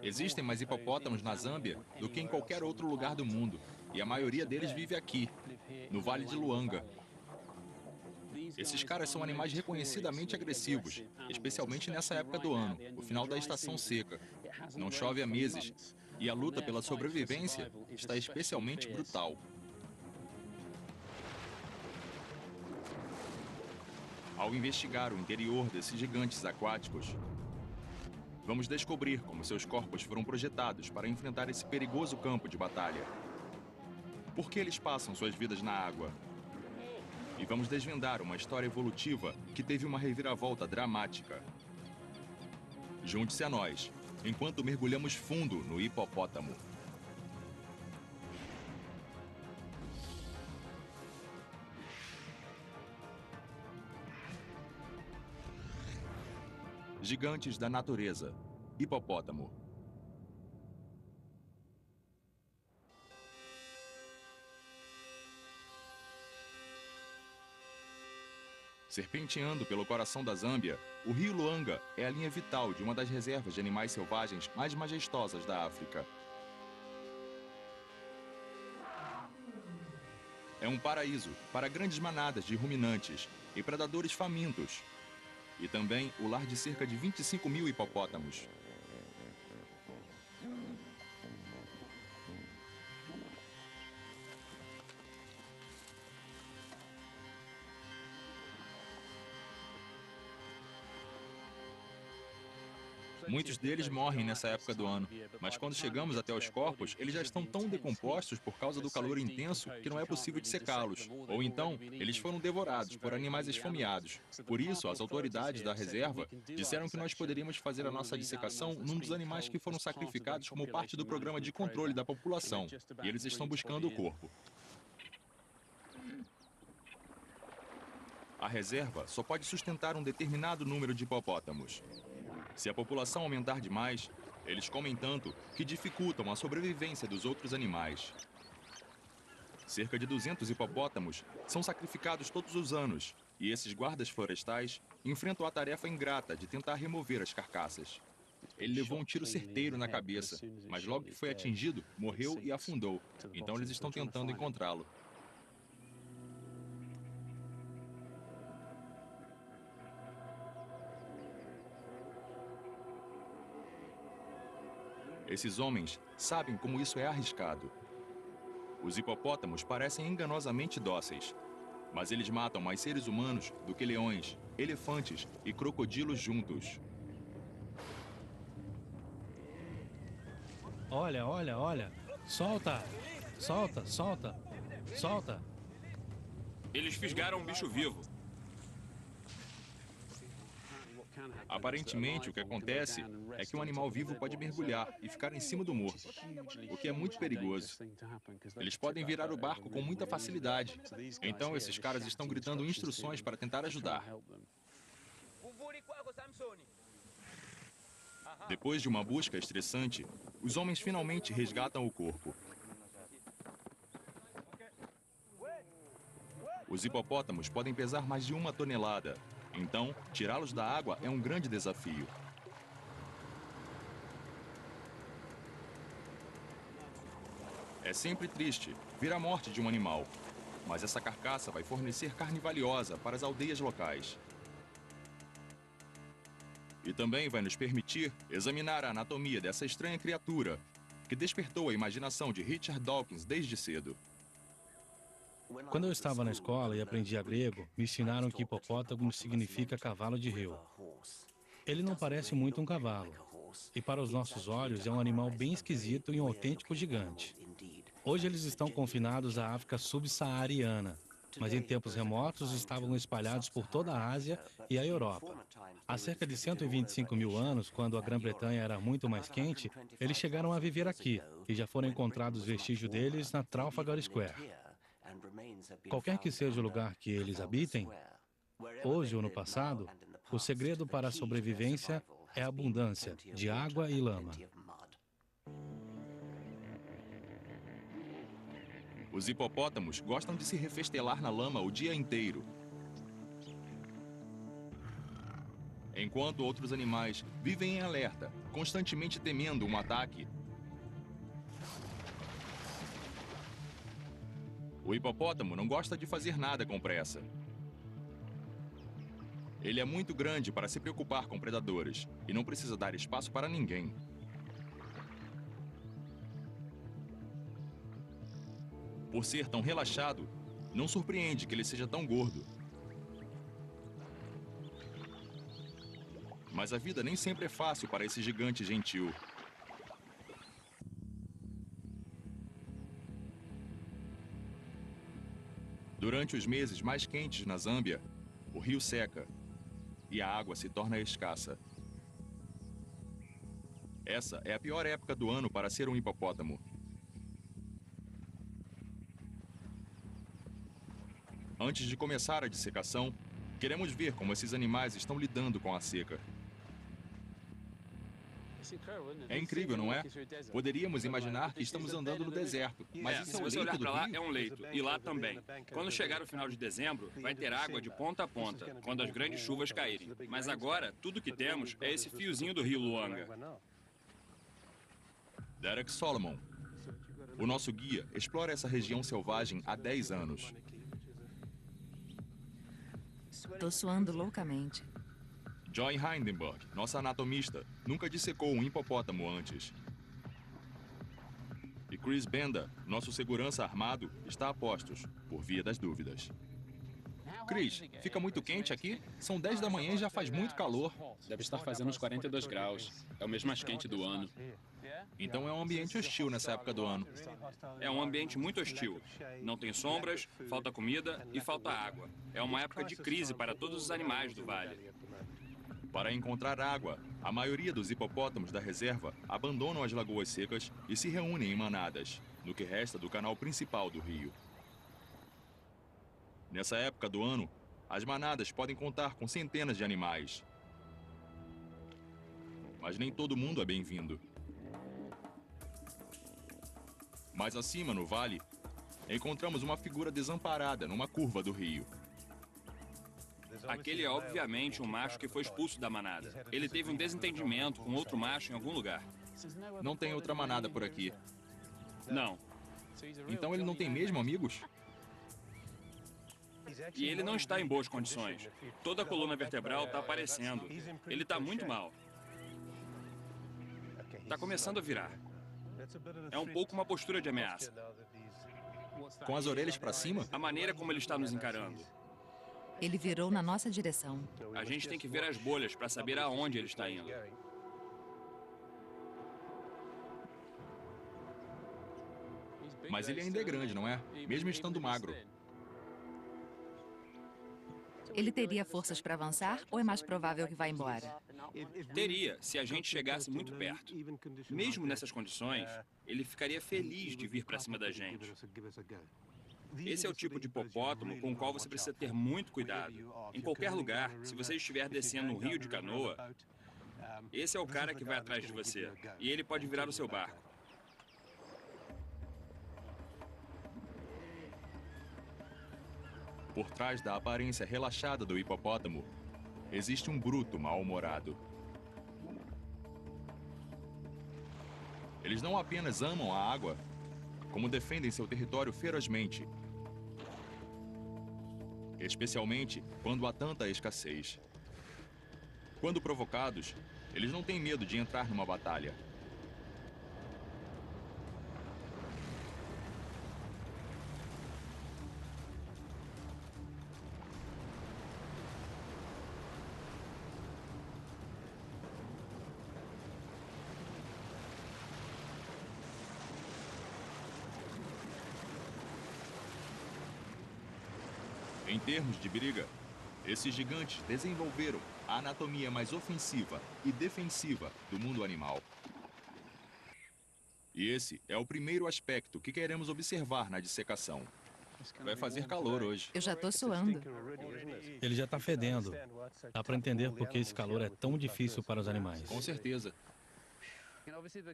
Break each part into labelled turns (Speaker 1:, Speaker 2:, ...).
Speaker 1: Existem mais hipopótamos na Zâmbia do que em qualquer outro lugar do mundo, e a maioria deles vive aqui, no Vale de Luanga. Esses caras são animais reconhecidamente agressivos, especialmente nessa época do ano, o final da estação seca. Não chove há meses, e a luta pela sobrevivência está especialmente brutal. Ao investigar o interior desses gigantes aquáticos, vamos descobrir como seus corpos foram projetados para enfrentar esse perigoso campo de batalha. Por que eles passam suas vidas na água? E vamos desvendar uma história evolutiva que teve uma reviravolta dramática. Junte-se a nós, enquanto mergulhamos fundo no hipopótamo. Gigantes da natureza. Hipopótamo. Serpenteando pelo coração da Zâmbia, o rio Luanga é a linha vital de uma das reservas de animais selvagens mais majestosas da África. É um paraíso para grandes manadas de ruminantes e predadores famintos. E também o lar de cerca de 25 mil hipopótamos. Muitos deles morrem nessa época do ano, mas quando chegamos até os corpos, eles já estão tão decompostos por causa do calor intenso que não é possível dissecá-los. Ou então, eles foram devorados por animais esfomeados. Por isso, as autoridades da reserva disseram que nós poderíamos fazer a nossa dissecação num dos animais que foram sacrificados como parte do programa de controle da população. E eles estão buscando o corpo. A reserva só pode sustentar um determinado número de hipopótamos. Se a população aumentar demais, eles comem tanto que dificultam a sobrevivência dos outros animais. Cerca de 200 hipopótamos são sacrificados todos os anos, e esses guardas florestais enfrentam a tarefa ingrata de tentar remover as carcaças. Ele levou um tiro certeiro na cabeça, mas logo que foi atingido, morreu e afundou. Então eles estão tentando encontrá-lo. Esses homens sabem como isso é arriscado. Os hipopótamos parecem enganosamente dóceis, mas eles matam mais seres humanos do que leões, elefantes e crocodilos juntos.
Speaker 2: Olha, olha, olha. Solta! Solta, solta! Solta!
Speaker 3: Eles fisgaram um bicho vivo.
Speaker 1: Aparentemente, o que acontece é que um animal vivo pode mergulhar e ficar em cima do morto, o que é muito perigoso. Eles podem virar o barco com muita facilidade. Então, esses caras estão gritando instruções para tentar ajudar. Depois de uma busca estressante, os homens finalmente resgatam o corpo. Os hipopótamos podem pesar mais de 1 tonelada. Então, tirá-los da água é um grande desafio. É sempre triste ver a morte de um animal, mas essa carcaça vai fornecer carne valiosa para as aldeias locais. E também vai nos permitir examinar a anatomia dessa estranha criatura, que despertou a imaginação de Richard Dawkins desde cedo.
Speaker 2: Quando eu estava na escola e aprendia grego, me ensinaram que hipopótamo significa cavalo de rio. Ele não parece muito um cavalo. E para os nossos olhos é um animal bem esquisito e um autêntico gigante. Hoje eles estão confinados à África subsaariana, mas em tempos remotos estavam espalhados por toda a Ásia e a Europa. Há cerca de 125 mil anos, quando a Grã-Bretanha era muito mais quente, eles chegaram a viver aqui e já foram encontrados vestígios deles na Trafalgar Square. Qualquer que seja o lugar que eles habitem, hoje ou no passado, o segredo para a sobrevivência é a abundância de água e lama.
Speaker 1: Os hipopótamos gostam de se refestelar na lama o dia inteiro. Enquanto outros animais vivem em alerta, constantemente temendo um ataque, o hipopótamo não gosta de fazer nada com pressa. Ele é muito grande para se preocupar com predadores e não precisa dar espaço para ninguém. Por ser tão relaxado, não surpreende que ele seja tão gordo. Mas a vida nem sempre é fácil para esse gigante gentil. Durante os meses mais quentes na Zâmbia, o rio seca e a água se torna escassa. Essa é a pior época do ano para ser um hipopótamo. Antes de começar a dissecação, queremos ver como esses animais estão lidando com a seca. É incrível, não é? Poderíamos imaginar que estamos andando no deserto, mas isso é
Speaker 3: se
Speaker 1: o
Speaker 3: você
Speaker 1: leito
Speaker 3: olhar
Speaker 1: do
Speaker 3: para lá,
Speaker 1: rio.
Speaker 3: é um leito. E lá também. Quando chegar o final de dezembro, vai ter água de ponta a ponta, quando as grandes chuvas caírem. Mas agora, tudo que temos é esse fiozinho do rio Luanga.
Speaker 1: Derek Solomon, o nosso guia, explora essa região selvagem há 10 anos.
Speaker 4: Tô suando loucamente.
Speaker 1: Joy Hindenburg, nossa anatomista, nunca dissecou um hipopótamo antes. E Chris Benda, nosso segurança armado, está a postos, por via das dúvidas. Chris, fica muito quente aqui? São 10 da manhã e já faz muito calor.
Speaker 5: Deve estar fazendo uns 42 graus. É o mês mais quente do ano.
Speaker 1: Então é um ambiente hostil nessa época do ano.
Speaker 3: É um ambiente muito hostil. Não tem sombras, falta comida e falta água. É uma época de crise para todos os animais do vale.
Speaker 1: Para encontrar água, a maioria dos hipopótamos da reserva abandonam as lagoas secas e se reúnem em manadas, no que resta do canal principal do rio. Nessa época do ano, as manadas podem contar com centenas de animais. Mas nem todo mundo é bem-vindo. Mais acima, no vale, encontramos uma figura desamparada numa curva do rio.
Speaker 3: Aquele é obviamente um macho que foi expulso da manada. Ele teve um desentendimento com outro macho em algum lugar.
Speaker 1: Não tem outra manada por aqui.
Speaker 3: Não.
Speaker 1: Então ele não tem mesmo amigos?
Speaker 3: E ele não está em boas condições. Toda a coluna vertebral está aparecendo. Ele está muito mal. Está começando a virar. É um pouco uma postura de ameaça.
Speaker 1: Com as orelhas para cima?
Speaker 3: A maneira como ele está nos encarando.
Speaker 4: Ele virou na nossa direção.
Speaker 3: A gente tem que ver as bolhas para saber aonde ele está indo.
Speaker 1: Mas ele ainda é grande, não é? Mesmo estando magro.
Speaker 4: Ele teria forças para avançar ou é mais provável que vá embora?
Speaker 3: Teria, se a gente chegasse muito perto. Mesmo nessas condições, ele ficaria feliz de vir para cima da gente. Esse é o tipo de hipopótamo com o qual você precisa ter muito cuidado. Em qualquer lugar, se você estiver descendo um rio de canoa, esse é o cara que vai atrás de você. E ele pode virar o seu barco.
Speaker 1: Por trás da aparência relaxada do hipopótamo, existe um bruto mal-humorado. Eles não apenas amam a água, como defendem seu território ferozmente. Especialmente quando há tanta escassez. Quando provocados, eles não têm medo de entrar numa batalha. Em termos de briga, esses gigantes desenvolveram a anatomia mais ofensiva e defensiva do mundo animal. E esse é o primeiro aspecto que queremos observar na dissecação. Vai fazer calor hoje.
Speaker 4: Eu já tô suando.
Speaker 2: Ele já está fedendo. Dá para entender por que esse calor é tão difícil para os animais.
Speaker 1: Com certeza.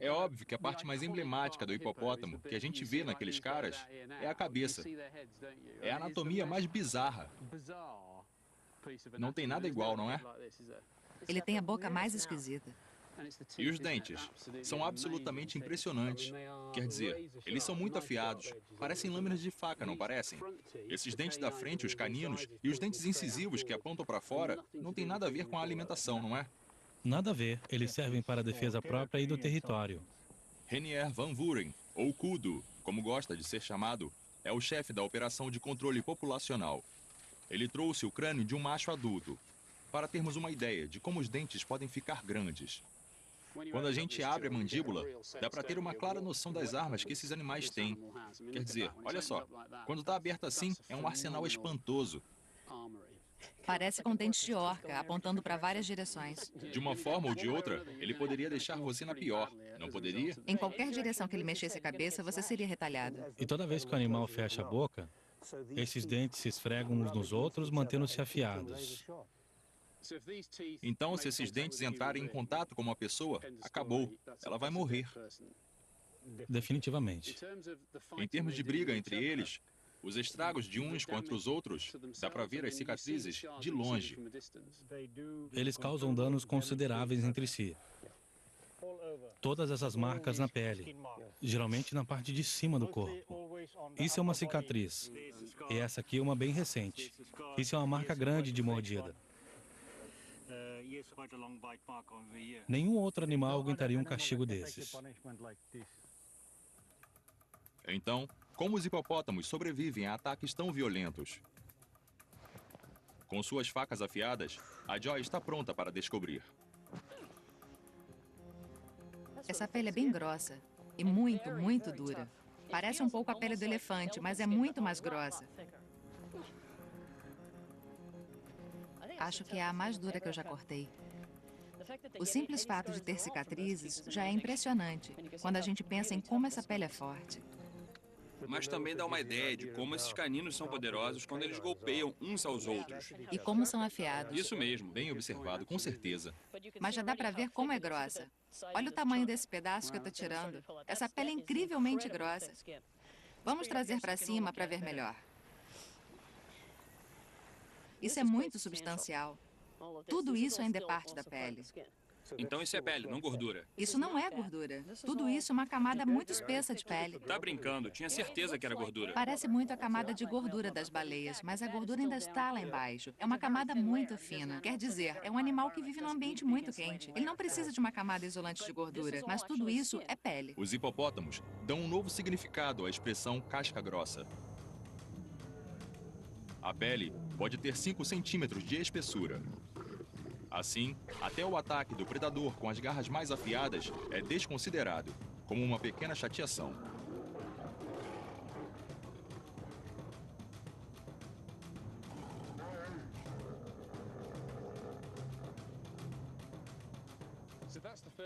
Speaker 1: É óbvio que a parte mais emblemática do hipopótamo que a gente vê naqueles caras é a cabeça. É a anatomia mais bizarra. Não tem nada igual, não é?
Speaker 4: Ele tem a boca mais esquisita.
Speaker 1: E os dentes? São absolutamente impressionantes. Quer dizer, eles são muito afiados. Parecem lâminas de faca, não parecem? Esses dentes da frente, os caninos, e os dentes incisivos que apontam para fora, não tem nada a ver com a alimentação, não é?
Speaker 2: Nada a ver. Eles servem para a defesa própria e do território.
Speaker 1: Renier Van Vuren, ou Kudu, como gosta de ser chamado, é o chefe da operação de controle populacional. Ele trouxe o crânio de um macho adulto, para termos uma ideia de como os dentes podem ficar grandes. Quando a gente abre a mandíbula, dá para ter uma clara noção das armas que esses animais têm. Quer dizer, olha só, quando está aberto assim, é um arsenal espantoso.
Speaker 4: Parece com dentes de orca, apontando para várias direções.
Speaker 1: De uma forma ou de outra, ele poderia deixar você na pior, não poderia?
Speaker 4: Em qualquer direção que ele mexesse a cabeça, você seria retalhado.
Speaker 2: E toda vez que o animal fecha a boca, esses dentes se esfregam uns nos outros, mantendo-se afiados.
Speaker 1: Então, se esses dentes entrarem em contato com uma pessoa, acabou. Ela vai morrer.
Speaker 2: Definitivamente.
Speaker 1: Em termos de briga entre eles, os estragos de uns contra os outros, dá para ver as cicatrizes de longe.
Speaker 2: Eles causam danos consideráveis entre si. Todas essas marcas na pele, geralmente na parte de cima do corpo. Isso é uma cicatriz. E essa aqui é uma bem recente. Isso é uma marca grande de mordida. Nenhum outro animal aguentaria um castigo desses.
Speaker 1: Então, como os hipopótamos sobrevivem a ataques tão violentos? Com suas facas afiadas, a Joy está pronta para descobrir.
Speaker 4: Essa pele é bem grossa e muito, muito dura. Parece um pouco a pele do elefante, mas é muito mais grossa. Acho que é a mais dura que eu já cortei. O simples fato de ter cicatrizes já é impressionante quando a gente pensa em como essa pele é forte.
Speaker 3: Mas também dá uma ideia de como esses caninos são poderosos quando eles golpeiam uns aos outros.
Speaker 4: E como são afiados.
Speaker 3: Isso mesmo.
Speaker 1: Bem observado, com certeza.
Speaker 4: Mas já dá para ver como é grossa. Olha o tamanho desse pedaço que eu estou tirando. Essa pele é incrivelmente grossa. Vamos trazer para cima para ver melhor. Isso é muito substancial. Tudo isso ainda é parte da pele.
Speaker 3: Então isso é pele, não gordura.
Speaker 4: Isso não é gordura. Tudo isso é uma camada muito espessa de pele.
Speaker 3: Tá brincando, tinha certeza que era gordura.
Speaker 4: Parece muito a camada de gordura das baleias, mas a gordura ainda está lá embaixo. É uma camada muito fina. Quer dizer, é um animal que vive num ambiente muito quente. Ele não precisa de uma camada isolante de gordura, mas tudo isso é pele.
Speaker 1: Os hipopótamos dão um novo significado à expressão casca grossa. A pele pode ter 5 centímetros de espessura. Assim, até o ataque do predador com as garras mais afiadas é desconsiderado, como uma pequena chateação.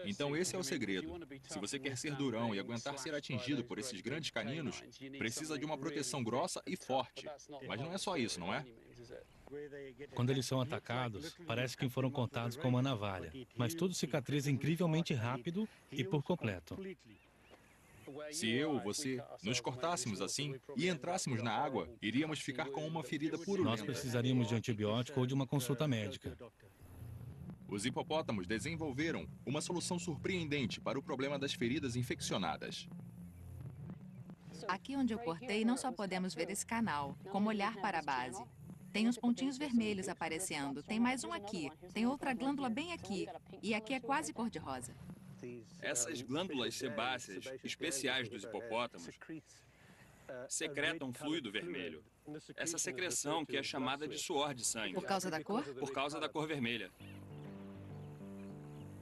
Speaker 1: Então esse é o segredo. Se você quer ser durão e aguentar ser atingido por esses grandes caninos, precisa de uma proteção grossa e forte. Mas não é só isso, não é?
Speaker 2: Quando eles são atacados, parece que foram cortados com uma navalha. Mas tudo cicatriza incrivelmente rápido e por completo.
Speaker 1: Se eu ou você nos cortássemos assim e entrássemos na água, iríamos ficar com uma ferida purulenta.
Speaker 2: Nós precisaríamos de antibiótico ou de uma consulta médica.
Speaker 1: Os hipopótamos desenvolveram uma solução surpreendente para o problema das feridas infeccionadas.
Speaker 4: Aqui onde eu cortei, não só podemos ver esse canal, como olhar para a base. Tem uns pontinhos vermelhos aparecendo. Tem mais um aqui. Tem outra glândula bem aqui. E aqui é quase cor-de-rosa.
Speaker 3: Essas glândulas sebáceas especiais dos hipopótamos secretam um fluido vermelho. Essa secreção que é chamada de suor de sangue.
Speaker 4: Por causa da cor?
Speaker 3: Por causa da cor vermelha.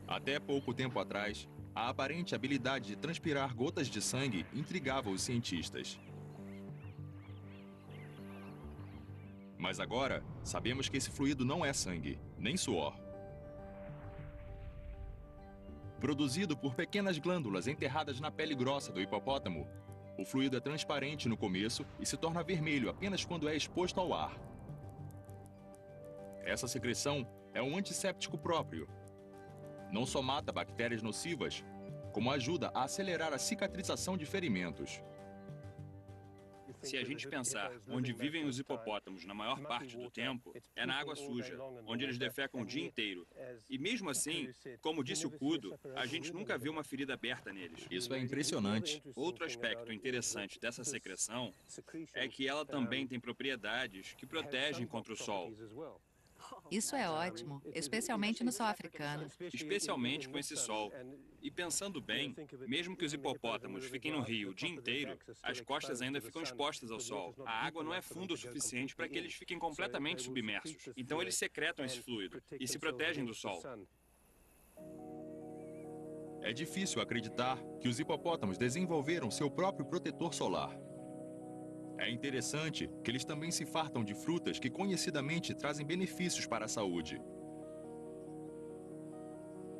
Speaker 1: Até pouco tempo atrás, a aparente habilidade de transpirar gotas de sangue intrigava os cientistas. Mas agora, sabemos que esse fluido não é sangue, nem suor. Produzido por pequenas glândulas enterradas na pele grossa do hipopótamo, o fluido é transparente no começo e se torna vermelho apenas quando é exposto ao ar. Essa secreção é um antisséptico próprio. Não só mata bactérias nocivas, como ajuda a acelerar a cicatrização de ferimentos.
Speaker 3: Se a gente pensar onde vivem os hipopótamos na maior parte do tempo, é na água suja, onde eles defecam o dia inteiro. E mesmo assim, como disse o Kudo, a gente nunca viu uma ferida aberta neles.
Speaker 1: Isso é impressionante.
Speaker 3: Outro aspecto interessante dessa secreção é que ela também tem propriedades que protegem contra o sol,
Speaker 4: Isso é ótimo, especialmente no sol africano.
Speaker 3: especialmente com esse sol. E pensando bem, mesmo que os hipopótamos fiquem no rio o dia inteiro, as costas ainda ficam expostas ao sol. A água não é funda o suficiente para que eles fiquem completamente submersos. Então eles secretam esse fluido e se protegem do sol.
Speaker 1: É difícil acreditar que os hipopótamos desenvolveram seu próprio protetor solar. É interessante que eles também se fartam de frutas que conhecidamente trazem benefícios para a saúde.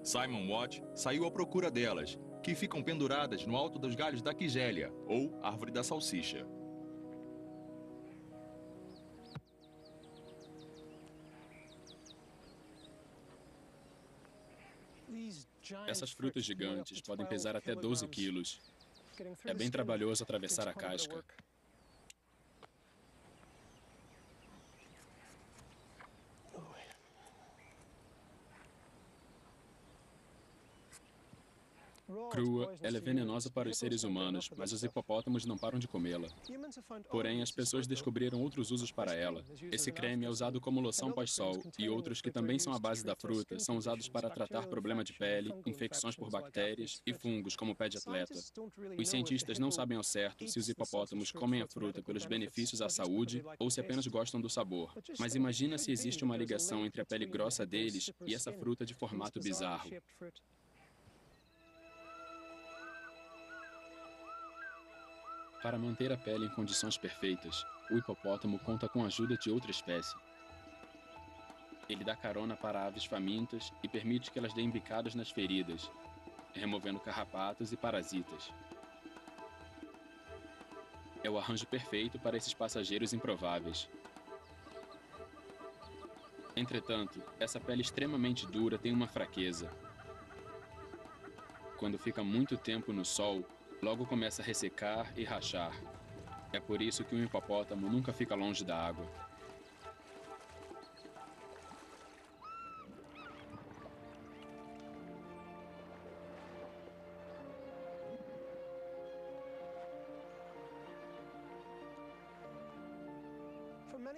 Speaker 1: Simon Watt saiu à procura delas, que ficam penduradas no alto dos galhos da quigélia, ou árvore da salsicha.
Speaker 5: Essas frutas gigantes podem pesar até 12 quilos. É bem trabalhoso atravessar a casca. Crua, ela é venenosa para os seres humanos, mas os hipopótamos não param de comê-la. Porém, as pessoas descobriram outros usos para ela. Esse creme é usado como loção pós-sol, e outros que também são à base da fruta são usados para tratar problema de pele, infecções por bactérias e fungos, como pé de atleta. Os cientistas não sabem ao certo se os hipopótamos comem a fruta pelos benefícios à saúde ou se apenas gostam do sabor. Mas imagina se existe uma ligação entre a pele grossa deles e essa fruta de formato bizarro. Para manter a pele em condições perfeitas, o hipopótamo conta com a ajuda de outra espécie. Ele dá carona para aves famintas e permite que elas deem bicadas nas feridas, removendo carrapatos e parasitas. É o arranjo perfeito para esses passageiros improváveis. Entretanto, essa pele extremamente dura tem uma fraqueza. Quando fica muito tempo no sol, logo começa a ressecar e rachar. É por isso que um hipopótamo nunca fica longe da água.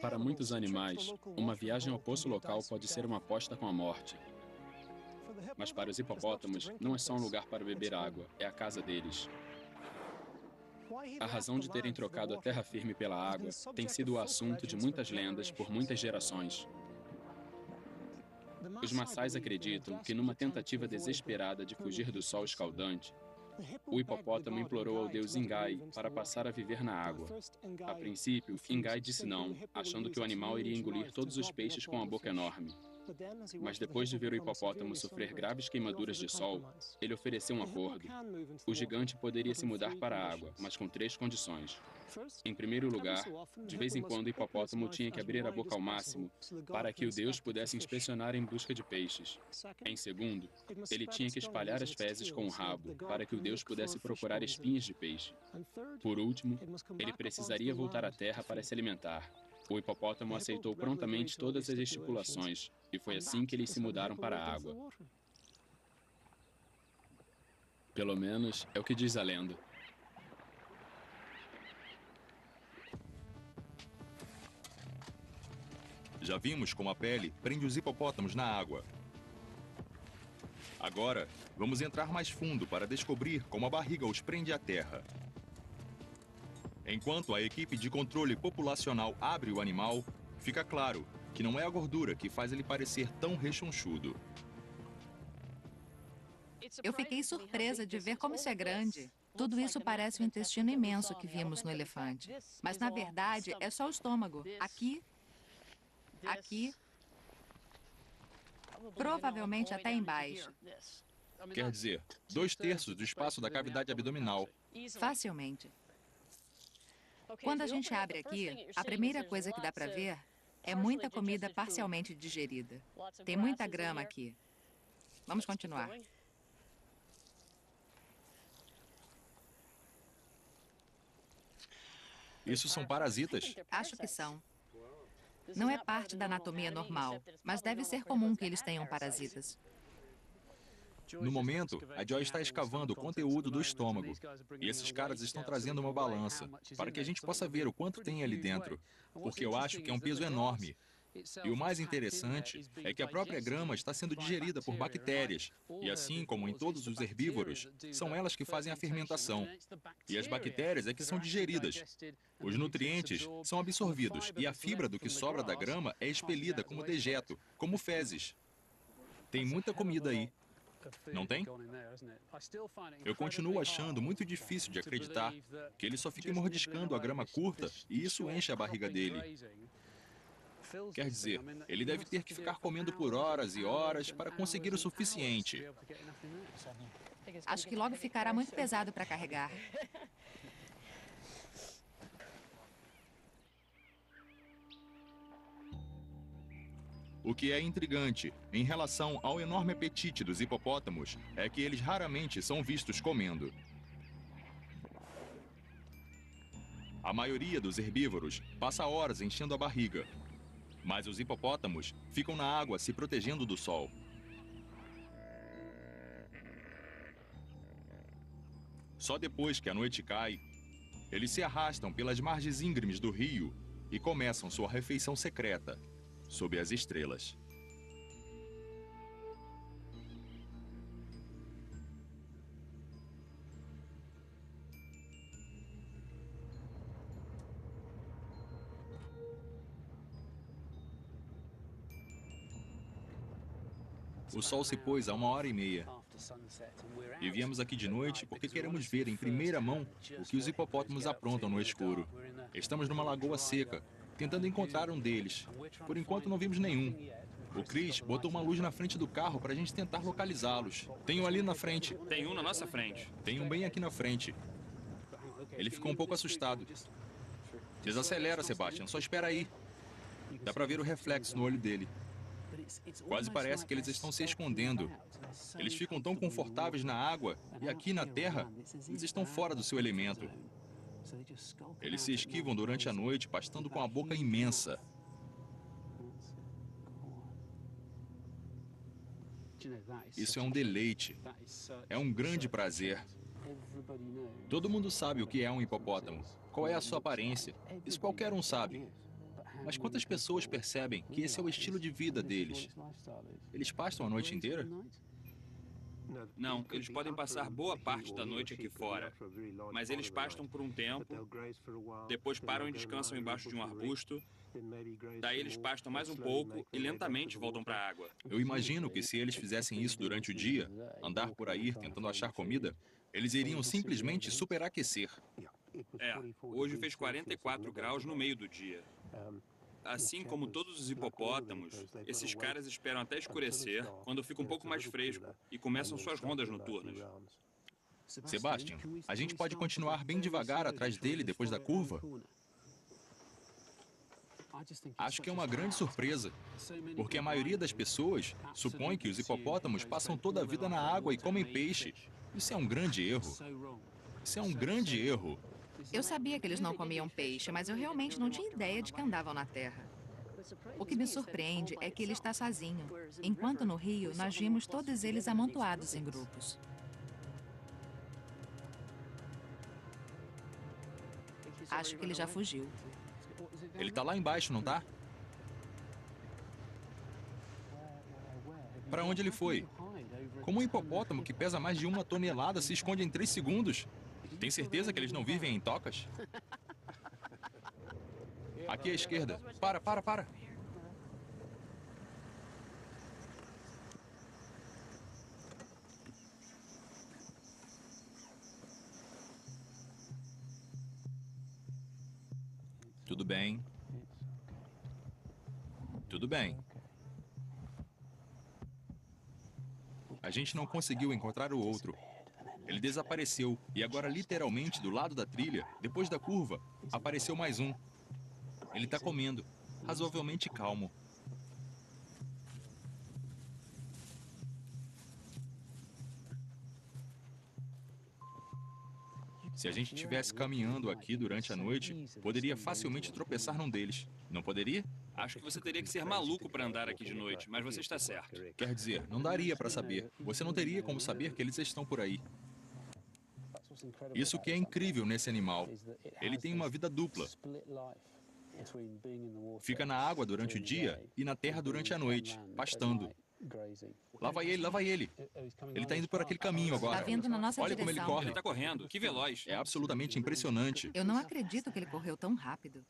Speaker 5: Para muitos animais, uma viagem ao poço local pode ser uma aposta com a morte. Mas para os hipopótamos, não é só um lugar para beber água, é a casa deles. A razão de terem trocado a terra firme pela água tem sido o assunto de muitas lendas por muitas gerações. Os Maçais acreditam que, numa tentativa desesperada de fugir do sol escaldante, o hipopótamo implorou ao deus Ngai para passar a viver na água. A princípio, Ngai disse não, achando que o animal iria engolir todos os peixes com a boca enorme. Mas depois de ver o hipopótamo sofrer graves queimaduras de sol, ele ofereceu um acordo. O gigante poderia se mudar para a água, mas com 3 condições. Em primeiro lugar, de vez em quando o hipopótamo tinha que abrir a boca ao máximo para que o deus pudesse inspecionar em busca de peixes. Em segundo, ele tinha que espalhar as fezes com o rabo para que o deus pudesse procurar espinhas de peixe. Por último, ele precisaria voltar à terra para se alimentar. O hipopótamo aceitou prontamente todas as estipulações, e foi assim que eles se mudaram para a água. Pelo menos é o que diz a lenda.
Speaker 1: Já vimos como a pele prende os hipopótamos na água. Agora, vamos entrar mais fundo para descobrir como a barriga os prende à terra. Enquanto a equipe de controle populacional abre o animal, fica claro que não é a gordura que faz ele parecer tão rechonchudo.
Speaker 4: Eu fiquei surpresa de ver como isso é grande. Tudo isso parece o intestino imenso que vimos no elefante. Mas, na verdade, é só o estômago. Aqui, provavelmente até embaixo.
Speaker 1: Quer dizer, 2/3 do espaço da cavidade abdominal.
Speaker 4: Facilmente. Quando a gente abre aqui, a primeira coisa que dá para ver é muita comida parcialmente digerida. Tem muita grama aqui. Vamos continuar.
Speaker 1: Isso são parasitas?
Speaker 4: Acho que são. Não é parte da anatomia normal, mas deve ser comum que eles tenham parasitas.
Speaker 1: No momento, a Joy está escavando o conteúdo do estômago. E esses caras estão trazendo uma balança, para que a gente possa ver o quanto tem ali dentro. Porque eu acho que é um peso enorme. E o mais interessante é que a própria grama está sendo digerida por bactérias. E assim como em todos os herbívoros, são elas que fazem a fermentação. E as bactérias é que são digeridas. Os nutrientes são absorvidos e a fibra do que sobra da grama é expelida como dejeto, como fezes. Tem muita comida aí. Não tem? Eu continuo achando muito difícil de acreditar que ele só fique mordiscando a grama curta e isso enche a barriga dele. Quer dizer, ele deve ter que ficar comendo por horas e horas para conseguir o suficiente.
Speaker 4: Acho que logo ficará muito pesado para carregar.
Speaker 1: O que é intrigante em relação ao enorme apetite dos hipopótamos é que eles raramente são vistos comendo. A maioria dos herbívoros passa horas enchendo a barriga, mas os hipopótamos ficam na água se protegendo do sol. Só depois que a noite cai, eles se arrastam pelas margens íngremes do rio e começam sua refeição secreta sob as estrelas. O sol se pôs há 1h30. E viemos aqui de noite porque queremos ver em primeira mão o que os hipopótamos aprontam no escuro. Estamos numa lagoa seca, tentando encontrar um deles. Por enquanto não vimos nenhum. O Chris botou uma luz na frente do carro para a gente tentar localizá-los. Tem um ali na frente.
Speaker 3: Tem um na nossa frente.
Speaker 1: Tem um bem aqui na frente. Ele ficou um pouco assustado. Desacelera, Sebastian. Só espera aí. Dá para ver o reflexo no olho dele. Quase parece que eles estão se escondendo. Eles ficam tão confortáveis na água e aqui na terra, eles estão fora do seu elemento. Eles se esquivam durante a noite, pastando com a boca imensa. Isso é um deleite. É um grande prazer. Todo mundo sabe o que é um hipopótamo. Qual é a sua aparência? Isso qualquer um sabe. Mas quantas pessoas percebem que esse é o estilo de vida deles? Eles pastam a noite inteira?
Speaker 3: Não, eles podem passar boa parte da noite aqui fora, mas eles pastam por um tempo, depois param e descansam embaixo de um arbusto, daí eles pastam mais um pouco e lentamente voltam para a água.
Speaker 1: Eu imagino que se eles fizessem isso durante o dia, andar por aí tentando achar comida, eles iriam simplesmente superaquecer.
Speaker 3: Hoje fez 44 graus no meio do dia. Assim como todos os hipopótamos, esses caras esperam até escurecer, quando fica um pouco mais fresco, e começam suas rondas noturnas.
Speaker 1: Sebastian, a gente pode continuar bem devagar atrás dele depois da curva? Acho que é uma grande surpresa, porque a maioria das pessoas supõe que os hipopótamos passam toda a vida na água e comem peixe. Isso é um grande erro. Isso é um grande erro.
Speaker 4: Eu sabia que eles não comiam peixe, mas eu realmente não tinha ideia de que andavam na terra. O que me surpreende é que ele está sozinho, enquanto no rio nós vimos todos eles amontoados em grupos. Acho que ele já fugiu.
Speaker 1: Ele está lá embaixo, não tá? Para onde ele foi? Como um hipopótamo que pesa mais de 1 tonelada se esconde em 3 segundos? Tem certeza que eles não vivem em tocas? Aqui à esquerda. Para. Tudo bem. Tudo bem. A gente não conseguiu encontrar o outro. Ele desapareceu e agora, literalmente, do lado da trilha, depois da curva, apareceu mais um. Ele está comendo, razoavelmente calmo. Se a gente estivesse caminhando aqui durante a noite, poderia facilmente tropeçar num deles. Não poderia?
Speaker 3: Acho que você teria que ser maluco para andar aqui de noite, mas você está certo.
Speaker 1: Quer dizer, não daria para saber. Você não teria como saber que eles estão por aí. Isso que é incrível nesse animal. Ele tem uma vida dupla. Fica na água durante o dia e na terra durante a noite, pastando. Lá vai ele, lá vai ele. Ele está indo por aquele caminho agora.
Speaker 4: Tá vindo na nossa
Speaker 1: Olha como ele
Speaker 4: direção.
Speaker 1: corre.
Speaker 3: Ele está correndo, que veloz.
Speaker 1: É absolutamente impressionante.
Speaker 4: Eu não acredito que ele correu tão rápido.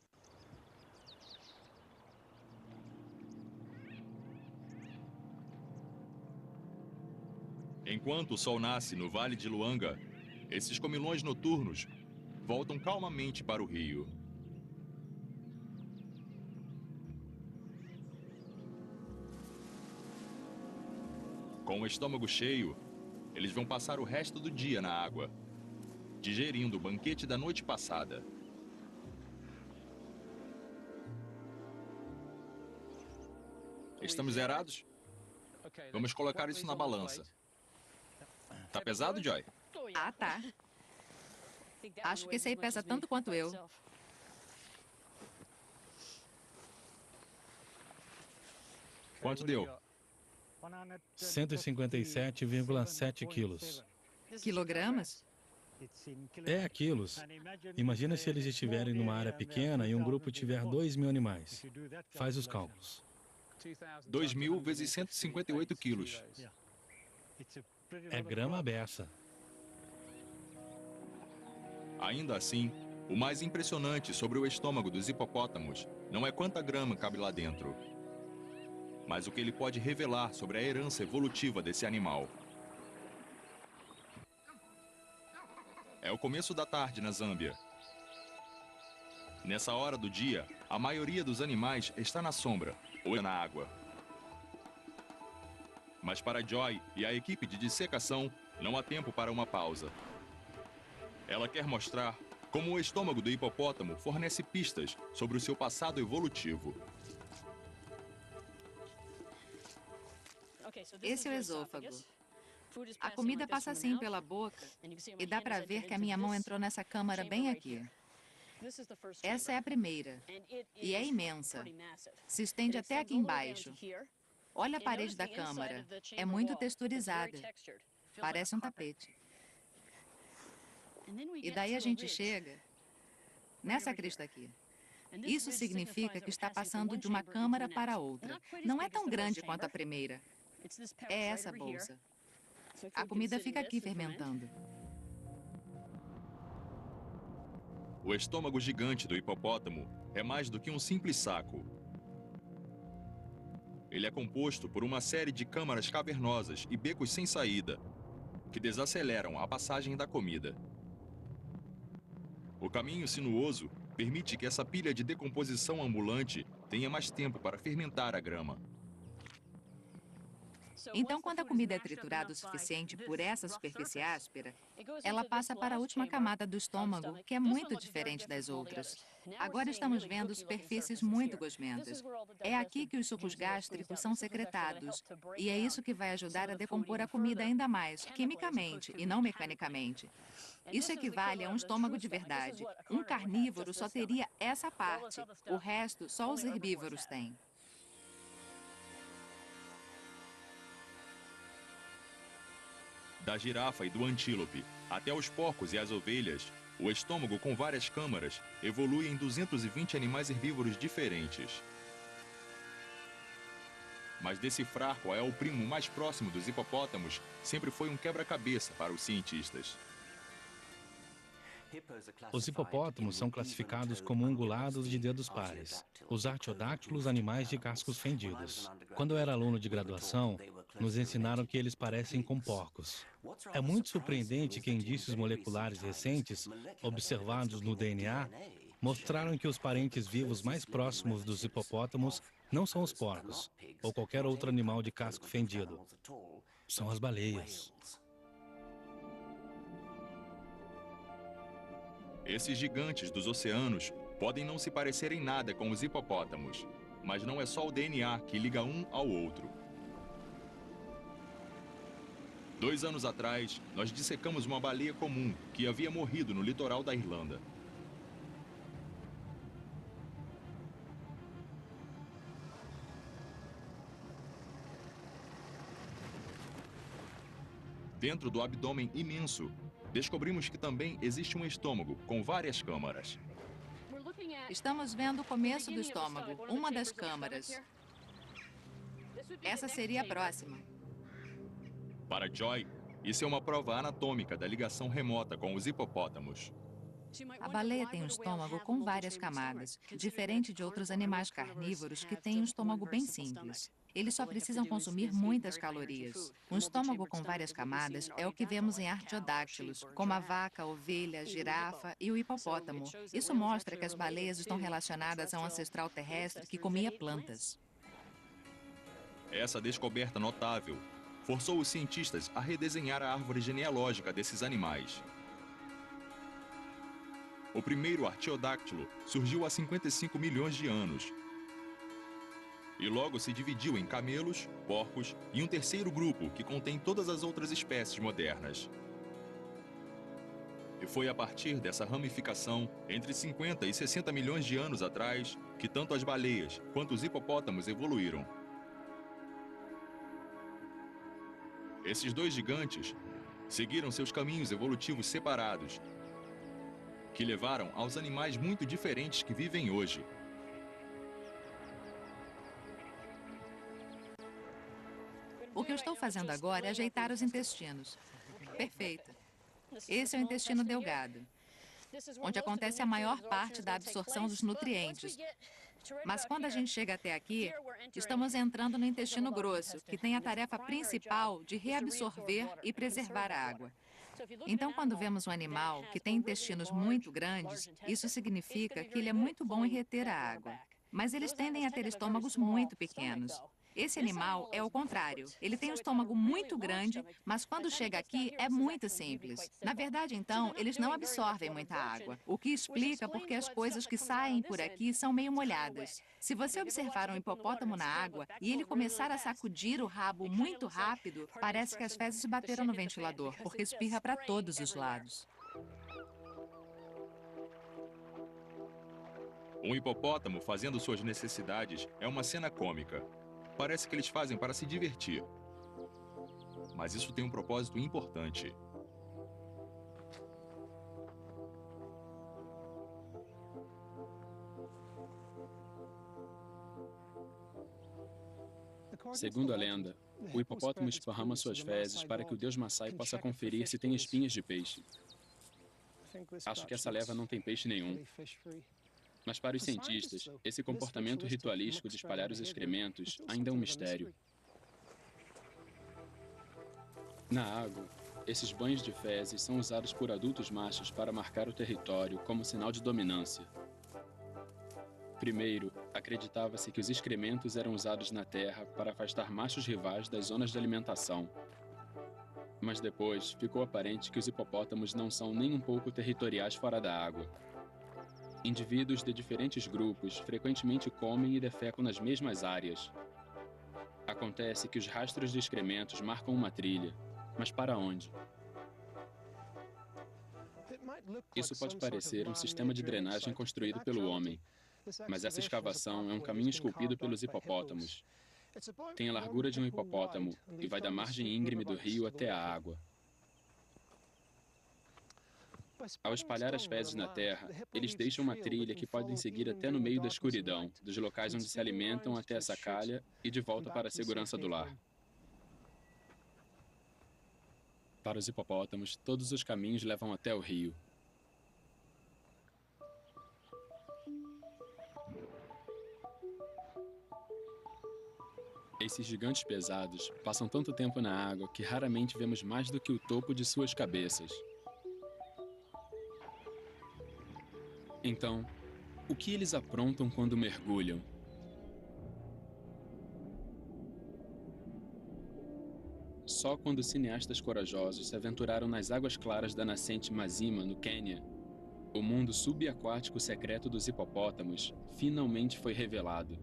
Speaker 1: Enquanto o sol nasce no Vale de Luanga, esses comilões noturnos voltam calmamente para o rio. Com o estômago cheio, eles vão passar o resto do dia na água, digerindo o banquete da noite passada. Estamos zerados? Vamos colocar isso na balança. Tá pesado, Joy?
Speaker 4: Ah, tá. Acho que esse aí pesa tanto quanto eu.
Speaker 1: Quanto deu?
Speaker 2: 157,7 quilos.
Speaker 4: Quilogramas?
Speaker 2: É, quilos. Imagina se eles estiverem numa área pequena e um grupo tiver 2.000 animais. Faz os cálculos.
Speaker 1: 2.000 vezes 158 quilos.
Speaker 2: É grama à beça.
Speaker 1: Ainda assim, o mais impressionante sobre o estômago dos hipopótamos não é quanta grama cabe lá dentro, mas o que ele pode revelar sobre a herança evolutiva desse animal. É o começo da tarde na Zâmbia. Nessa hora do dia, a maioria dos animais está na sombra ou na água. Mas para Joy e a equipe de dissecação, não há tempo para uma pausa. Ela quer mostrar como o estômago do hipopótamo fornece pistas sobre o seu passado evolutivo.
Speaker 4: Esse é o esôfago. A comida passa assim pela boca e dá para ver que a minha mão entrou nessa câmara bem aqui. Essa é a primeira e é imensa. Se estende até aqui embaixo. Olha a parede da câmara. É muito texturizada. Parece um tapete. E daí a gente chega nessa crista aqui. Isso significa que está passando de uma câmara para outra. Não é tão grande quanto a primeira. É essa bolsa. A comida fica aqui fermentando.
Speaker 1: O estômago gigante do hipopótamo é mais do que um simples saco. Ele é composto por uma série de câmaras cavernosas e becos sem saída, que desaceleram a passagem da comida. O caminho sinuoso permite que essa pilha de decomposição ambulante tenha mais tempo para fermentar a grama.
Speaker 4: Então, quando a comida é triturada o suficiente por essa superfície áspera, ela passa para a última camada do estômago, que é muito diferente das outras. Agora estamos vendo superfícies muito gosmentas. É aqui que os sucos gástricos são secretados, e é isso que vai ajudar a decompor a comida ainda mais, quimicamente e não mecanicamente. Isso equivale a um estômago de verdade. Um carnívoro só teria essa parte, o resto só os herbívoros têm.
Speaker 1: Da girafa e do antílope até os porcos e as ovelhas, o estômago com várias câmaras evolui em 220 animais herbívoros diferentes. Mas decifrar qual é o primo mais próximo dos hipopótamos sempre foi um quebra-cabeça para os cientistas.
Speaker 2: Os hipopótamos são classificados como ungulados de dedos pares, os artiodáctilos, animais de cascos fendidos. Quando eu era aluno de graduação, nos ensinaram que eles parecem com porcos. É muito surpreendente que indícios moleculares recentes, observados no DNA, mostraram que os parentes vivos mais próximos dos hipopótamos não são os porcos, ou qualquer outro animal de casco fendido. São as baleias.
Speaker 1: Esses gigantes dos oceanos podem não se parecer em nada com os hipopótamos, mas não é só o DNA que liga um ao outro. 2 anos atrás, nós dissecamos uma baleia comum que havia morrido no litoral da Irlanda. Dentro do abdômen imenso, descobrimos que também existe um estômago com várias câmaras.
Speaker 4: Estamos vendo o começo do estômago, uma das câmaras. Essa seria a próxima.
Speaker 1: Para Joy, isso é uma prova anatômica da ligação remota com os hipopótamos.
Speaker 4: A baleia tem um estômago com várias camadas, diferente de outros animais carnívoros que têm um estômago bem simples. Eles só precisam consumir muitas calorias. Um estômago com várias camadas é o que vemos em artiodáctilos, como a vaca, a ovelha, a girafa e o hipopótamo. Isso mostra que as baleias estão relacionadas a um ancestral terrestre que comia plantas.
Speaker 1: Essa descoberta notável forçou os cientistas a redesenhar a árvore genealógica desses animais. O primeiro artiodáctilo surgiu há 55 milhões de anos. E logo se dividiu em camelos, porcos e um terceiro grupo que contém todas as outras espécies modernas. E foi a partir dessa ramificação, entre 50 e 60 milhões de anos atrás, que tanto as baleias quanto os hipopótamos evoluíram. Esses dois gigantes seguiram seus caminhos evolutivos separados, que levaram aos animais muito diferentes que vivem hoje.
Speaker 4: O que eu estou fazendo agora é ajeitar os intestinos. Perfeito. Esse é o intestino delgado, onde acontece a maior parte da absorção dos nutrientes. Mas quando a gente chega até aqui, estamos entrando no intestino grosso, que tem a tarefa principal de reabsorver e preservar a água. Então, quando vemos um animal que tem intestinos muito grandes, isso significa que ele é muito bom em reter a água. Mas eles tendem a ter estômagos muito pequenos. Esse animal é o contrário. Ele tem um estômago muito grande, mas quando chega aqui é muito simples. Na verdade, então, eles não absorvem muita água, o que explica porque as coisas que saem por aqui são meio molhadas. Se você observar um hipopótamo na água e ele começar a sacudir o rabo muito rápido, parece que as fezes bateram no ventilador, porque espirra para todos os lados.
Speaker 1: Um hipopótamo fazendo suas necessidades é uma cena cômica. Parece que eles fazem para se divertir. Mas isso tem um propósito importante.
Speaker 5: Segundo a lenda, o hipopótamo esparrama suas fezes para que o deus Maasai possa conferir se tem espinhas de peixe. Acho que essa leva não tem peixe nenhum. Mas para os cientistas, esse comportamento ritualístico de espalhar os excrementos ainda é um mistério. Na água, esses banhos de fezes são usados por adultos machos para marcar o território como sinal de dominância. Primeiro, acreditava-se que os excrementos eram usados na terra para afastar machos rivais das zonas de alimentação. Mas depois, ficou aparente que os hipopótamos não são nem um pouco territoriais fora da água. Indivíduos de diferentes grupos frequentemente comem e defecam nas mesmas áreas. Acontece que os rastros de excrementos marcam uma trilha, mas para onde? Isso pode parecer um sistema de drenagem construído pelo homem, mas essa escavação é um caminho esculpido pelos hipopótamos. Tem a largura de um hipopótamo e vai da margem íngreme do rio até a água. Ao espalhar as fezes na terra, eles deixam uma trilha que podem seguir até no meio da escuridão, dos locais onde se alimentam até essa calha e de volta para a segurança do lar. Para os hipopótamos, todos os caminhos levam até o rio. Esses gigantes pesados passam tanto tempo na água que raramente vemos mais do que o topo de suas cabeças. Então, o que eles aprontam quando mergulham? Só quando cineastas corajosos se aventuraram nas águas claras da nascente Mazima, no Quênia, o mundo subaquático secreto dos hipopótamos finalmente foi revelado.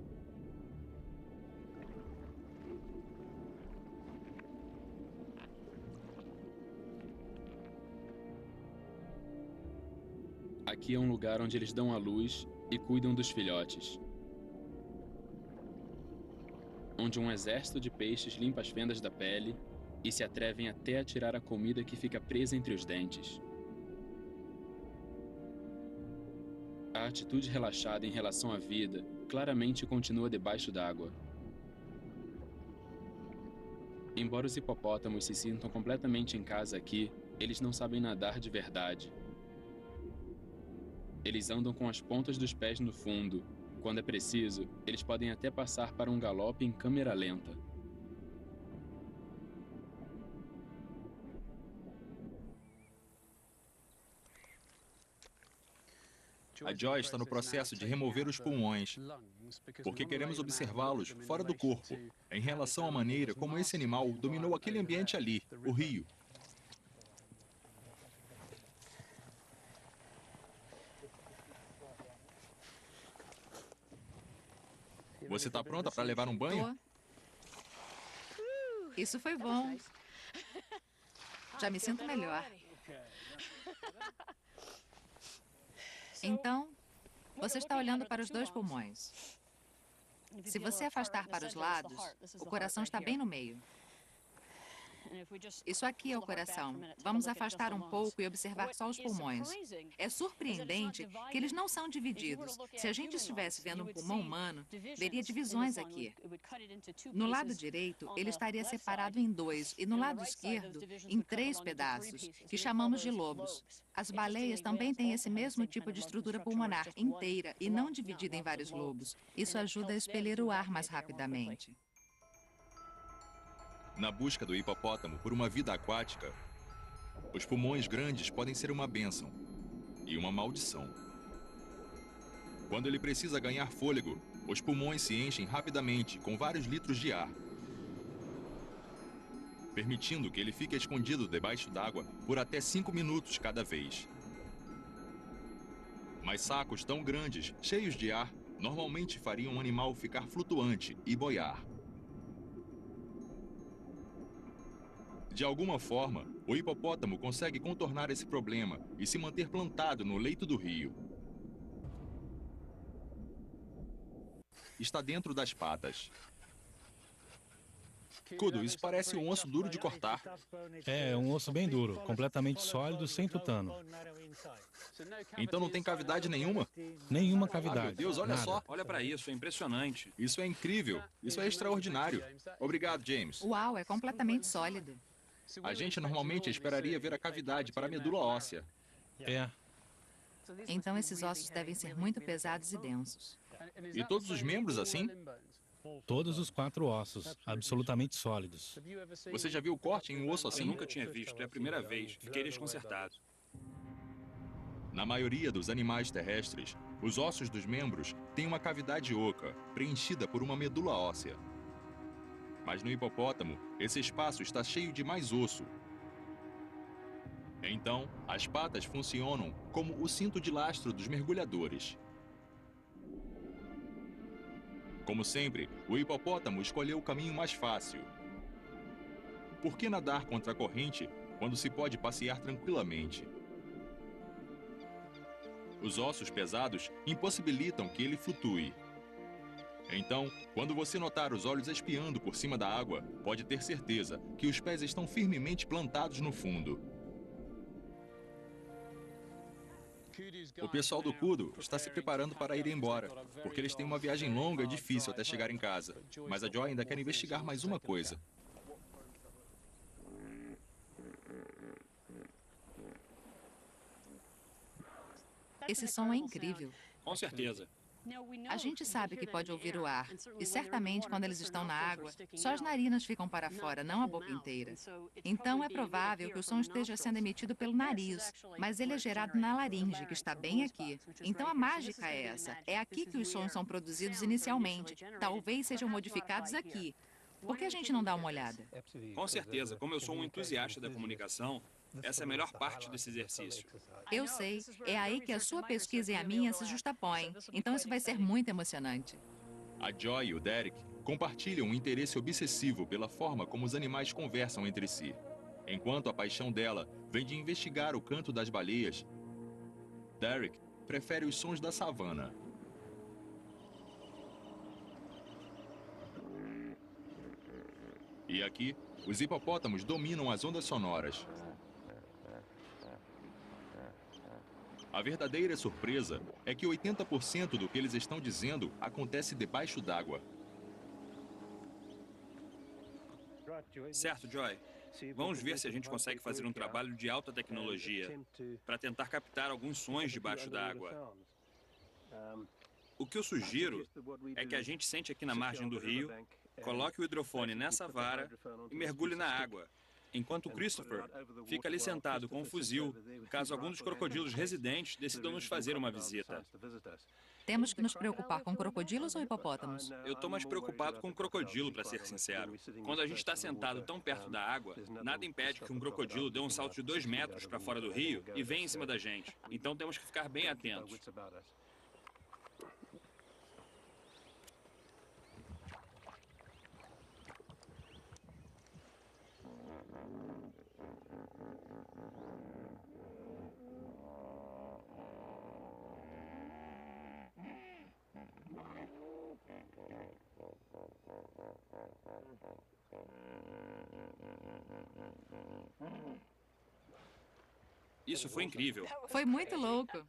Speaker 5: Aqui é um lugar onde eles dão à luz e cuidam dos filhotes. Onde um exército de peixes limpa as fendas da pele e se atrevem até a tirar a comida que fica presa entre os dentes. A atitude relaxada em relação à vida claramente continua debaixo d'água. Embora os hipopótamos se sintam completamente em casa aqui, eles não sabem nadar de verdade. Eles andam com as pontas dos pés no fundo. Quando é preciso, eles podem até passar para um galope em câmera lenta.
Speaker 1: A Joy está no processo de remover os pulmões, porque queremos observá-los fora do corpo, em relação à maneira como esse animal dominou aquele ambiente ali, o rio. Você está pronta para levar um banho?
Speaker 4: Tô. Isso foi bom. Já me sinto melhor. Então, você está olhando para os dois pulmões. Se você afastar para os lados, o coração está bem no meio. Isso aqui é o coração. Vamos afastar um pouco e observar só os pulmões. É surpreendente que eles não são divididos. Se a gente estivesse vendo um pulmão humano, veria divisões aqui. No lado direito, ele estaria separado em dois, e no lado esquerdo, em três pedaços, que chamamos de lobos. As baleias também têm esse mesmo tipo de estrutura pulmonar, inteira, e não dividida em vários lobos. Isso ajuda a expelir o ar mais rapidamente.
Speaker 1: Na busca do hipopótamo por uma vida aquática, os pulmões grandes podem ser uma bênção e uma maldição. Quando ele precisa ganhar fôlego, os pulmões se enchem rapidamente com vários litros de ar, permitindo que ele fique escondido debaixo d'água por até 5 minutos cada vez. Mas sacos tão grandes, cheios de ar, normalmente fariam um animal ficar flutuante e boiar. De alguma forma, o hipopótamo consegue contornar esse problema e se manter plantado no leito do rio. Está dentro das patas. Kudo, isso parece um osso duro de cortar.
Speaker 2: É um osso bem duro, completamente sólido, sem tutano.
Speaker 1: Então não tem cavidade nenhuma?
Speaker 2: Nenhuma
Speaker 1: Ah,
Speaker 2: cavidade.
Speaker 1: meu Deus, olha
Speaker 2: nada.
Speaker 1: só.
Speaker 3: Olha para isso, é impressionante.
Speaker 1: Isso é incrível. Isso é extraordinário. Obrigado, James.
Speaker 4: Uau, é completamente sólido.
Speaker 1: A gente normalmente esperaria ver a cavidade para a medula óssea.
Speaker 2: É.
Speaker 4: Então esses ossos devem ser muito pesados e densos.
Speaker 1: E todos os membros assim?
Speaker 2: Todos os 4 ossos, absolutamente sólidos.
Speaker 1: Você já viu o corte em um osso
Speaker 3: Eu
Speaker 1: assim?
Speaker 3: nunca tinha visto, é a primeira vez. Fiquei desconcertado.
Speaker 1: Na maioria dos animais terrestres, os ossos dos membros têm uma cavidade oca, preenchida por uma medula óssea. Mas no hipopótamo, esse espaço está cheio de mais osso. Então, as patas funcionam como o cinto de lastro dos mergulhadores. Como sempre, o hipopótamo escolheu o caminho mais fácil. Por que nadar contra a corrente quando se pode passear tranquilamente? Os ossos pesados impossibilitam que ele flutue. Então, quando você notar os olhos espiando por cima da água, pode ter certeza que os pés estão firmemente plantados no fundo. O pessoal do Kudo está se preparando para ir embora, porque eles têm uma viagem longa e difícil até chegar em casa. Mas a Joy ainda quer investigar mais uma coisa.
Speaker 4: Esse som é incrível.
Speaker 3: Com certeza.
Speaker 4: A gente sabe que pode ouvir o ar, e certamente quando eles estão na água, só as narinas ficam para fora, não a boca inteira. Então é provável que o som esteja sendo emitido pelo nariz, mas ele é gerado na laringe, que está bem aqui. Então a mágica é essa, é aqui que os sons são produzidos inicialmente, talvez sejam modificados aqui. Por que a gente não dá uma olhada?
Speaker 3: Com certeza, como eu sou um entusiasta da comunicação, essa é a melhor parte desse exercício.
Speaker 4: Eu sei, é aí que a sua pesquisa e a minha se justapõem, então isso vai ser muito emocionante.
Speaker 1: A Joy e o Derek compartilham um interesse obsessivo pela forma como os animais conversam entre si. Enquanto a paixão dela vem de investigar o canto das baleias, Derek prefere os sons da savana. E aqui, os hipopótamos dominam as ondas sonoras. A verdadeira surpresa é que 80% do que eles estão dizendo acontece debaixo d'água.
Speaker 3: Certo, Joy. Vamos ver se a gente consegue fazer um trabalho de alta tecnologia para tentar captar alguns sons debaixo d'água. O que eu sugiro é que a gente sente aqui na margem do rio, coloque o hidrofone nessa vara e mergulhe na água, enquanto o Christopher fica ali sentado com um fuzil, caso algum dos crocodilos residentes decidam nos fazer uma visita.
Speaker 4: Temos que nos preocupar com crocodilos ou hipopótamos?
Speaker 3: Eu estou mais preocupado com o crocodilo, para ser sincero. Quando a gente está sentado tão perto da água, nada impede que um crocodilo dê um salto de 2 metros para fora do rio e venha em cima da gente. Então temos que ficar bem atentos. Isso foi incrível.
Speaker 4: Foi muito louco.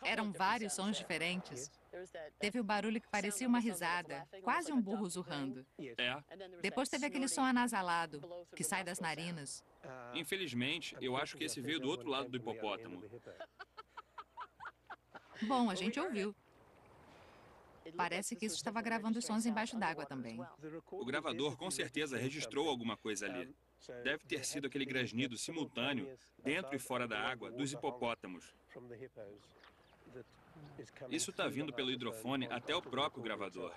Speaker 4: Eram vários sons diferentes. Teve o barulho que parecia uma risada, quase um burro zurrando. Depois teve aquele som anasalado, que sai das narinas.
Speaker 3: Infelizmente, eu acho que esse veio do outro lado do hipopótamo.
Speaker 4: Bom, a gente ouviu. Parece que isso estava gravando os sons embaixo d'água também.
Speaker 3: O gravador com certeza registrou alguma coisa ali. Deve ter sido aquele grasnido simultâneo, dentro e fora da água, dos hipopótamos. Isso está vindo pelo hidrofone até o próprio gravador.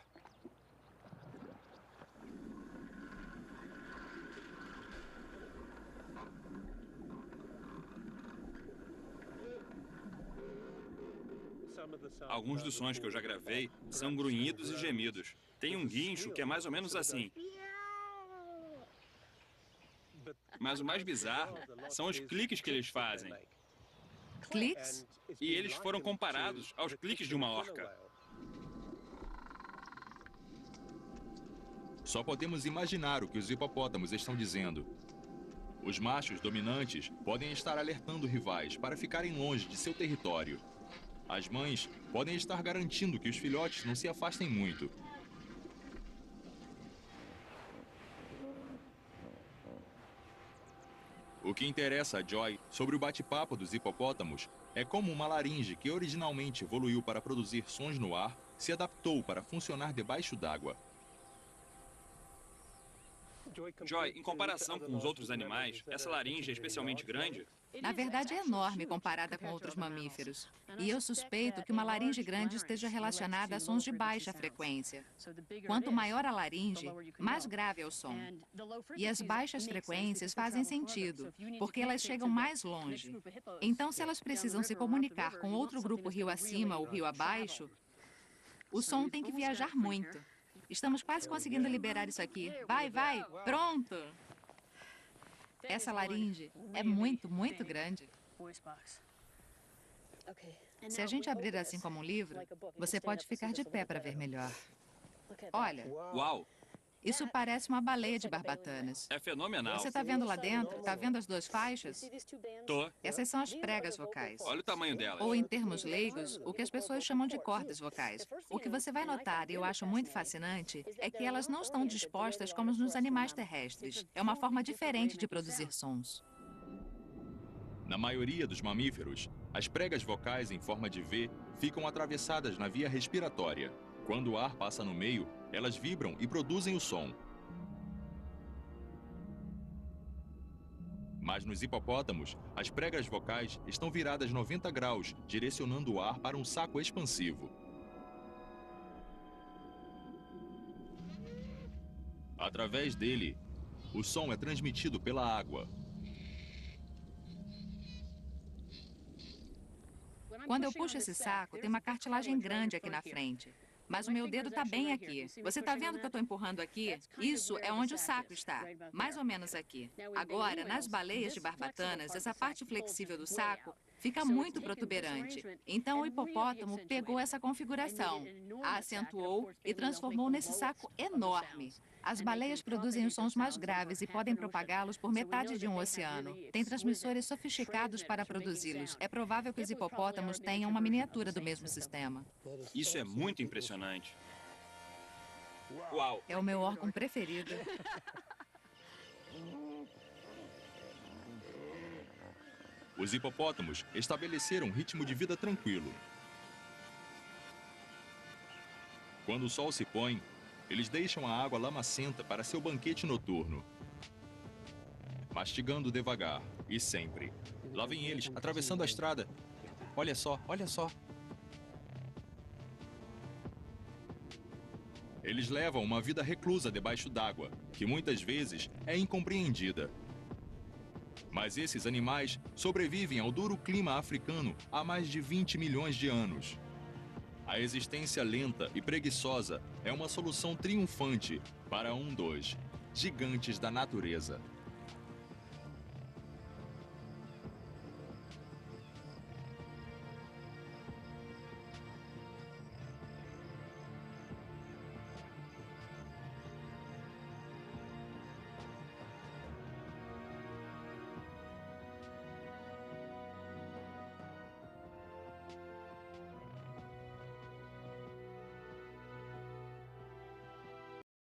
Speaker 3: Alguns dos sons que eu já gravei são grunhidos e gemidos. Tem um guincho que é mais ou menos assim. Mas o mais bizarro são os cliques que eles fazem.
Speaker 4: Cliques?
Speaker 3: E eles foram comparados aos cliques de uma orca.
Speaker 1: Só podemos imaginar o que os hipopótamos estão dizendo. Os machos dominantes podem estar alertando rivais para ficarem longe de seu território. As mães podem estar garantindo que os filhotes não se afastem muito. O que interessa a Joy sobre o bate-papo dos hipopótamos é como uma laringe que originalmente evoluiu para produzir sons no ar se adaptou para funcionar debaixo d'água.
Speaker 3: Joy, em comparação com os outros animais, essa laringe é especialmente grande?
Speaker 4: Na verdade, é enorme comparada com outros mamíferos. E eu suspeito que uma laringe grande esteja relacionada a sons de baixa frequência. Quanto maior a laringe, mais grave é o som. E as baixas frequências fazem sentido, porque elas chegam mais longe. Então, se elas precisam se comunicar com outro grupo rio acima ou rio abaixo, o som tem que viajar muito. Estamos quase conseguindo liberar isso aqui. Vai, vai! Pronto! Essa laringe é muito, muito grande. Se a gente abrir assim como um livro, você pode ficar de pé para ver melhor. Olha,
Speaker 3: Uau!
Speaker 4: isso parece uma baleia de barbatanas.
Speaker 3: É fenomenal.
Speaker 4: Você está vendo lá dentro? Está vendo as duas faixas?
Speaker 3: Tô.
Speaker 4: Essas são as pregas vocais.
Speaker 3: Olha o tamanho delas.
Speaker 4: Ou, em termos leigos, o que as pessoas chamam de cordas vocais. O que você vai notar, e eu acho muito fascinante, é que elas não estão dispostas como nos animais terrestres. É uma forma diferente de produzir sons.
Speaker 1: Na maioria dos mamíferos, as pregas vocais em forma de V ficam atravessadas na via respiratória. Quando o ar passa no meio, elas vibram e produzem o som. Mas nos hipopótamos, as pregas vocais estão viradas 90 graus, direcionando o ar para um saco expansivo. Através dele, o som é transmitido pela água.
Speaker 4: Quando eu puxo esse saco, tem uma cartilagem grande aqui na frente. Mas o meu dedo está bem aqui. Você está vendo que eu estou empurrando aqui? Isso é onde o saco está, mais ou menos aqui. Agora, nas baleias de barbatanas, essa parte flexível do saco fica muito protuberante. Então o hipopótamo pegou essa configuração, a acentuou e transformou nesse saco enorme. As baleias produzem os sons mais graves e podem propagá-los por metade de um oceano. Tem transmissores sofisticados para produzi-los. É provável que os hipopótamos tenham uma miniatura do mesmo sistema.
Speaker 3: Isso é muito impressionante. Uau!
Speaker 4: É o meu órgão preferido.
Speaker 1: Os hipopótamos estabeleceram um ritmo de vida tranquilo. Quando o sol se põe, eles deixam a água lamacenta para seu banquete noturno. Mastigando devagar e sempre. Lá vêm eles, atravessando a estrada. Olha só, olha só. Eles levam uma vida reclusa debaixo d'água, que muitas vezes é incompreendida. Mas esses animais sobrevivem ao duro clima africano há mais de 20 milhões de anos. A existência lenta e preguiçosa é uma solução triunfante para um dos gigantes da natureza.